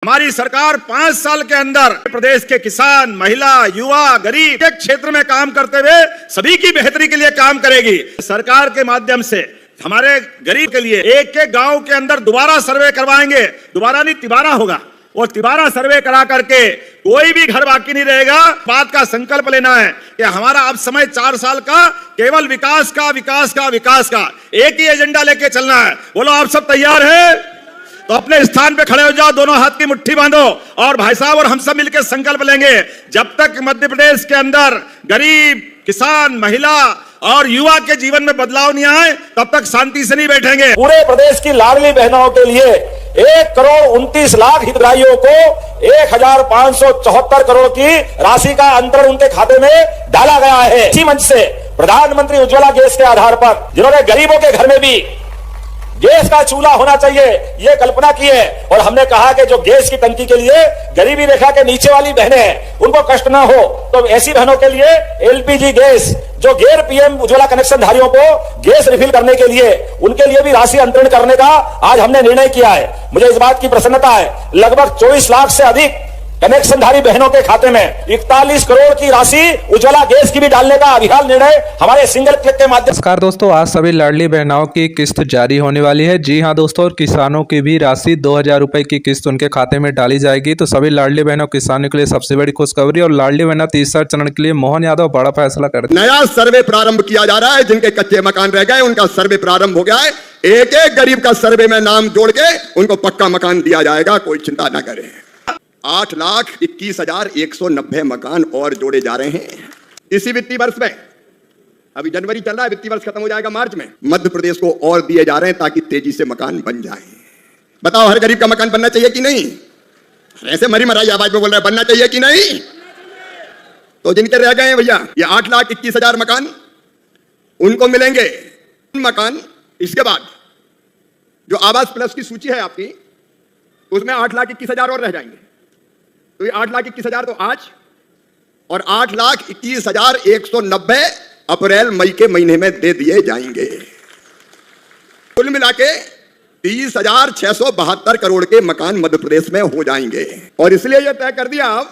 हमारी सरकार 5 साल के अंदर प्रदेश के किसान, महिला, युवा, गरीब एक क्षेत्र में काम करते हुए सभी की बेहतरी के लिए काम करेगी। सरकार के माध्यम से हमारे गरीब के लिए एक एक गांव के अंदर दोबारा सर्वे करवाएंगे, दोबारा नहीं तिबारा होगा, और तिबारा सर्वे करा करके कोई भी घर बाकी नहीं रहेगा। बात का संकल्प लेना है कि हमारा अब समय 4 साल का केवल विकास का, विकास का, विकास का एक ही एजेंडा लेके चलना है। बोलो आप सब तैयार हैं? तो अपने स्थान पे खड़े हो जाओ, दोनों हाथ की मुट्ठी बांधो और भाई साहब और हम सब मिलकर संकल्प लेंगे, जब तक मध्य प्रदेश के अंदर गरीब, किसान, महिला और युवा के जीवन में बदलाव नहीं आए तब तक शांति से नहीं बैठेंगे। पूरे प्रदेश की लाडली बहनों के लिए 1,29,00,000 हितग्राहियों को 1,574 करोड़ की राशि का अंतरण उनके खाते में डाला गया है। इसी मंच से प्रधानमंत्री उज्ज्वला गैस के आधार पर जिन्होंने गरीबों के घर में भी गैस का चूल्हा होना चाहिए ये कल्पना की है, और हमने कहा कि जो गैस की टंकी के लिए गरीबी रेखा के नीचे वाली बहनें हैं उनको कष्ट ना हो, तो ऐसी बहनों के लिए एलपीजी गैस, जो गैर पीएम उज्ज्वला कनेक्शन धारियों को गैस रिफिल करने के लिए उनके लिए भी राशि अंतरण करने का आज हमने निर्णय किया है। मुझे इस बात की प्रसन्नता है, लगभग 24 लाख से अधिक कनेक्शनधारी बहनों के खाते में 41 करोड़ की राशि उज्ज्वला गैस की भी डालने का अभियान निर्णय हमारे सिंगल क्लिक के माध्यम। नमस्कार दोस्तों, आज सभी लाडली बहनों की किस्त जारी होने वाली है। जी हां दोस्तों, और किसानों की भी राशि 2,000 रुपए की किस्त उनके खाते में डाली जाएगी। तो सभी लाडली बहनों किसानों के लिए सबसे बड़ी खुशखबरी, और लाडली बहनों तीसरा चरण के लिए मोहन यादव बड़ा फैसला कर दिया। नया सर्वे प्रारंभ किया जा रहा है, जिनके कच्चे मकान रह गए उनका सर्वे प्रारंभ हो गया है। एक एक गरीब का सर्वे में नाम जोड़ के उनको पक्का मकान दिया जाएगा, कोई चिंता न करें। 8,21,190 मकान और जोड़े जा रहे हैं इसी वित्तीय वर्ष में। अभी जनवरी चल रहा है, वित्तीय वर्ष खत्म हो जाएगा मार्च में। मध्य प्रदेश को और दिए जा रहे हैं ताकि तेजी से मकान बन जाए। बताओ, हर गरीब का मकान बनना चाहिए कि नहीं? ऐसे मरी मराई आवाज में बोल रहे हैं, बनना चाहिए कि नहीं? तो जिनके रह गए हैं भैया ये 8,21,000 मकान उनको मिलेंगे मकान। इसके बाद जो आवास प्लस की सूची है आपकी, उसमें 8,21,000 और रह जाएंगे। तो ये 8,21,000 तो आज, और 8,21,190 अप्रैल मई के महीने में दे दिए जाएंगे। कुल मिला के 30,672 करोड़ के मकान मध्य प्रदेश में हो जाएंगे। और इसलिए यह तय कर दिया अब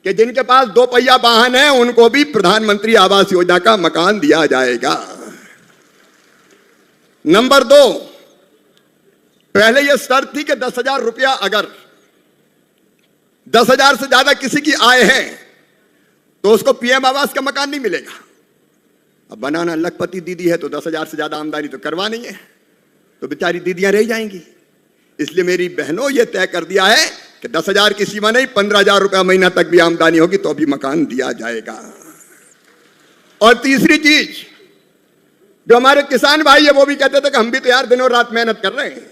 कि जिनके पास 2 पहिया वाहन है उनको भी प्रधानमंत्री आवास योजना का मकान दिया जाएगा। नंबर 2, पहले यह शर्त थी कि 10,000 रुपया, अगर 10,000 से ज्यादा किसी की आय है तो उसको पीएम आवास का मकान नहीं मिलेगा। अब बनाना लखपति दीदी है तो 10,000 से ज्यादा आमदनी तो करवा नहीं है, तो बेचारी दीदियां रह जाएंगी। इसलिए मेरी बहनों ये तय कर दिया है कि 10,000 की सीमा नहीं, 15,000 रुपया महीना तक भी आमदनी होगी तो भी मकान दिया जाएगा। और तीसरी चीज, जो हमारे किसान भाई है वो भी कहते थे कि हम भी तो यार दिनों रात मेहनत कर रहे हैं।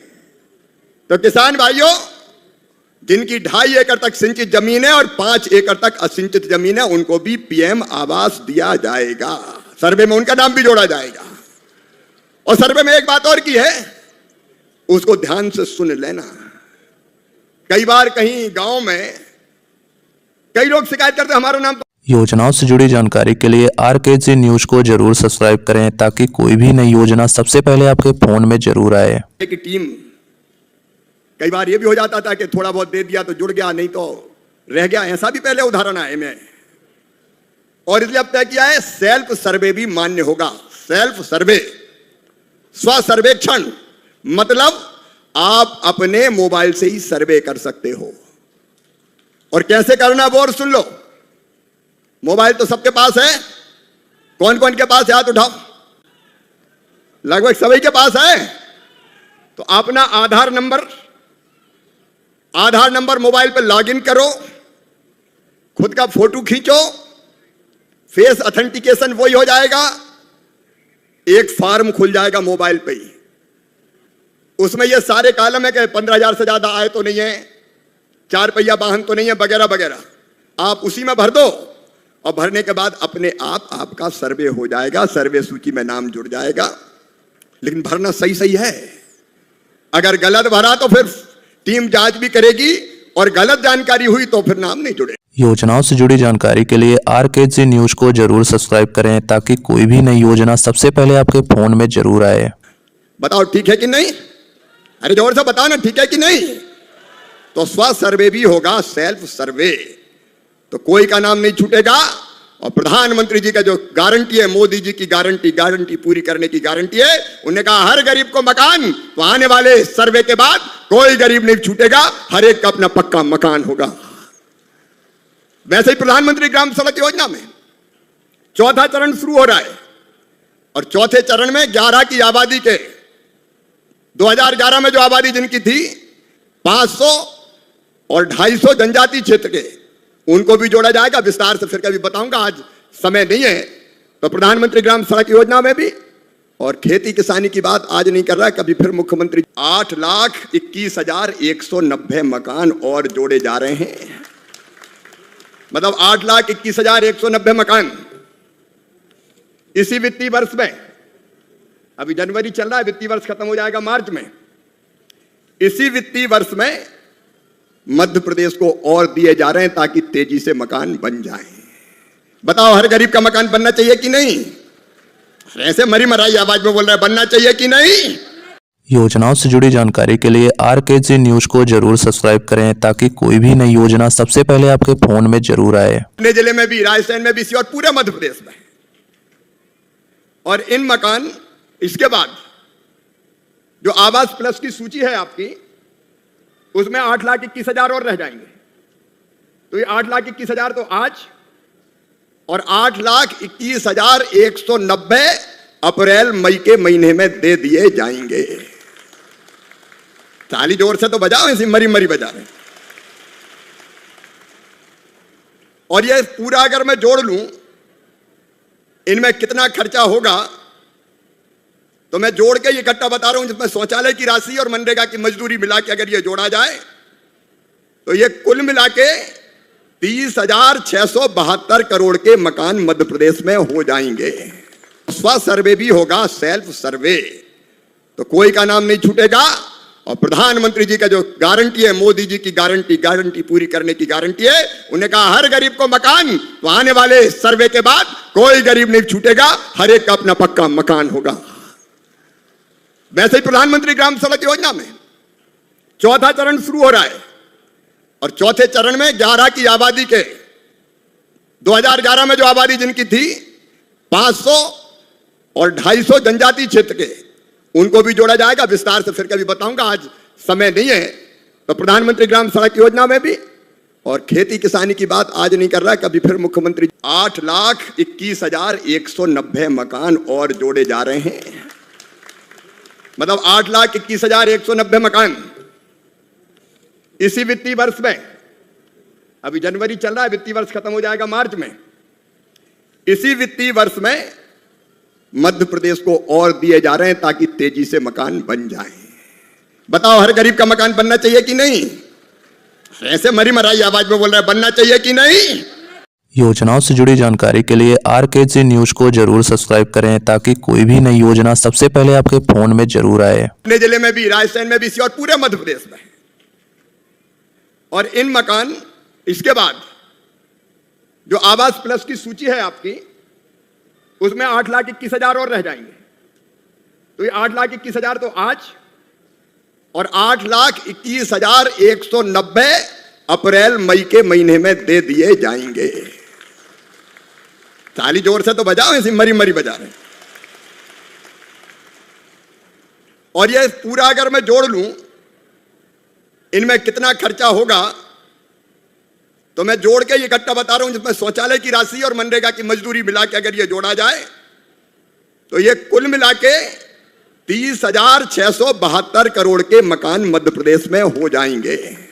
तो किसान भाइयों, जिनकी 2.5 एकड़ तक सिंचित जमीन है और 5 एकड़ तक असिंचित जमीन है, उनको भी पीएम आवास दिया जाएगा। सर्वे में उनका नाम भी जोड़ा जाएगा। और सर्वे में एक बात और की है, उसको ध्यान से सुन लेना। कई बार कहीं गांव में कई लोग शिकायत करते हमारा नाम। योजनाओं से जुड़ी जानकारी के लिए आरकेजी न्यूज को जरूर सब्सक्राइब करें ताकि कोई भी नई योजना सबसे पहले आपके फोन में जरूर आए। एक टीम, कई बार ये भी हो जाता था कि थोड़ा बहुत दे दिया तो जुड़ गया, नहीं तो रह गया। ऐसा भी पहले उदाहरण आए में। और इसलिए अब तय किया है सेल्फ सर्वे भी मान्य होगा। सेल्फ सर्वे, स्व सर्वेक्षण, मतलब आप अपने मोबाइल से ही सर्वे कर सकते हो। और कैसे करना वो और सुन लो। मोबाइल तो सबके पास है। कौन कौन के पास है हाथ उठाओ। लगभग सभी के पास है। तो अपना आधार नंबर मोबाइल पर लॉगिन करो, खुद का फोटो खींचो, फेस ऑथेंटिकेशन वही हो जाएगा। एक फॉर्म खुल जाएगा मोबाइल पे ही, उसमें ये सारे कॉलम है कि 15,000 से ज्यादा आय तो नहीं है, 4 पहिया वाहन तो नहीं है, वगैरह वगैरह। आप उसी में भर दो और भरने के बाद अपने आप आपका सर्वे हो जाएगा, सर्वे सूची में नाम जुड़ जाएगा। लेकिन भरना सही सही है। अगर गलत भरा तो फिर टीम जांच भी करेगी, और गलत जानकारी हुई तो फिर नाम नहीं जुड़े। योजनाओं से जुड़ी जानकारी के लिए आरकेजी न्यूज को जरूर सब्सक्राइब करें ताकि कोई भी नई योजना सबसे पहले आपके फोन में जरूर आए। बताओ ठीक है कि नहीं? अरे जोर से बताओ ना, ठीक है कि नहीं? तो स्व सर्वे भी होगा, सेल्फ सर्वे। तो कोई का नाम नहीं छूटेगा। और प्रधानमंत्री जी का जो गारंटी है, मोदी जी की गारंटी पूरी करने की गारंटी है। उन्होंने कहा हर गरीब को मकान, तो आने वाले सर्वे के बाद कोई गरीब नहीं छूटेगा, हर एक का अपना पक्का मकान होगा। वैसे ही प्रधानमंत्री ग्राम सड़क योजना में चौथा चरण शुरू हो रहा है और चौथे चरण में 11 की आबादी के 2011 में जो आबादी जिनकी थी 500 और 250 जनजाति क्षेत्र के, उनको भी जोड़ा जाएगा। विस्तार से फिर कभी बताऊंगा, आज समय नहीं है। तो प्रधानमंत्री ग्राम सड़क योजना में भी, और खेती किसानी की बात आज नहीं कर रहा, कभी फिर मुख्यमंत्री 8,21,190 मकान और जोड़े जा रहे हैं। मतलब 8,21,190 मकान इसी वित्तीय वर्ष में, अभी जनवरी चल रहा है, वित्तीय वर्ष खत्म हो जाएगा मार्च में, इसी वित्तीय वर्ष में मध्य प्रदेश को और दिए जा रहे हैं ताकि तेजी से मकान बन जाए। बताओ हर गरीब का मकान बनना चाहिए कि नहीं? ऐसे मरी मराई आवाज में बोल रहे हैं, बनना चाहिए कि नहीं? योजनाओं से जुड़ी जानकारी के लिए आरकेजी न्यूज को जरूर सब्सक्राइब करें ताकि कोई भी नई योजना सबसे पहले आपके फोन में जरूर आए। अपने जिले में भी, राजस्थान में भी, और पूरे मध्य प्रदेश में। और इन मकान, इसके बाद जो आवास प्लस की सूची है आपकी, उसमें 8,21,000 और रह जाएंगे। तो ये 8,21,000 तो आज, और 8,21,190 अप्रैल मई के महीने में दे दिए जाएंगे। ताली जोर से तो बजाओ, ऐसी मरी मरी बजा रहे। और ये पूरा अगर मैं जोड़ लूं, इनमें कितना खर्चा होगा, तो मैं जोड़ के इकट्ठा बता रहा हूं, जिसमें शौचालय की राशि और मनरेगा की मजदूरी मिला के अगर ये जोड़ा जाए तो ये कुल मिला के 30,672 करोड़ के मकान मध्य प्रदेश में हो जाएंगे। स्व सर्वे भी होगा, सेल्फ सर्वे। तो कोई का नाम नहीं छूटेगा। और प्रधानमंत्री जी का जो गारंटी है, मोदी जी की गारंटी पूरी करने की गारंटी है। उन्होंने कहा हर गरीब को मकान, तो आने वाले सर्वे के बाद कोई गरीब नहीं छूटेगा, हर एक का अपना पक्का मकान होगा। वैसे ही प्रधानमंत्री ग्राम सड़क योजना में चौथा चरण शुरू हो रहा है और चौथे चरण में 11 की आबादी के 2011 में जो आबादी जिनकी थी 500 और 250 जनजाति क्षेत्र के, उनको भी जोड़ा जाएगा। विस्तार से फिर कभी बताऊंगा, आज समय नहीं है। तो प्रधानमंत्री ग्राम सड़क योजना में भी, और खेती किसानी की बात आज नहीं कर रहा, कभी फिर मुख्यमंत्री 8,21,190 मकान और जोड़े जा रहे हैं। मतलब 8,21,190 मकान इसी वित्तीय वर्ष में, अभी जनवरी चल रहा है, वित्तीय वर्ष खत्म हो जाएगा मार्च में, इसी वित्तीय वर्ष में मध्य प्रदेश को और दिए जा रहे हैं ताकि तेजी से मकान बन जाए। बताओ हर गरीब का मकान बनना चाहिए कि नहीं? ऐसे मरी मराई आवाज में बोल रहे हैं, बनना चाहिए कि नहीं? योजनाओं से जुड़ी जानकारी के लिए आरकेजी न्यूज को जरूर सब्सक्राइब करें ताकि कोई भी नई योजना सबसे पहले आपके फोन में जरूर आए। अपने जिले में भी, राजस्थान में भी, और पूरे मध्य प्रदेश में। और इन मकान, इसके बाद जो आवास प्लस की सूची है आपकी, उसमें 8,21,000 और रह जाएंगे। तो ये 8,21,000 तो आज, और 8,21,190 अप्रैल मई के महीने में दे दिए जाएंगे। ताली जोर से तो बजाओ, ऐसी मरी मरी बजा रहे। और ये पूरा अगर मैं जोड़ लूं, इनमें कितना खर्चा होगा, तो मैं जोड़ के इकट्ठा बता रहा हूं, जिसमें शौचालय की राशि और मनरेगा की मजदूरी मिला के अगर ये जोड़ा जाए तो ये कुल मिला के 30,672 करोड़ के मकान मध्य प्रदेश में हो जाएंगे।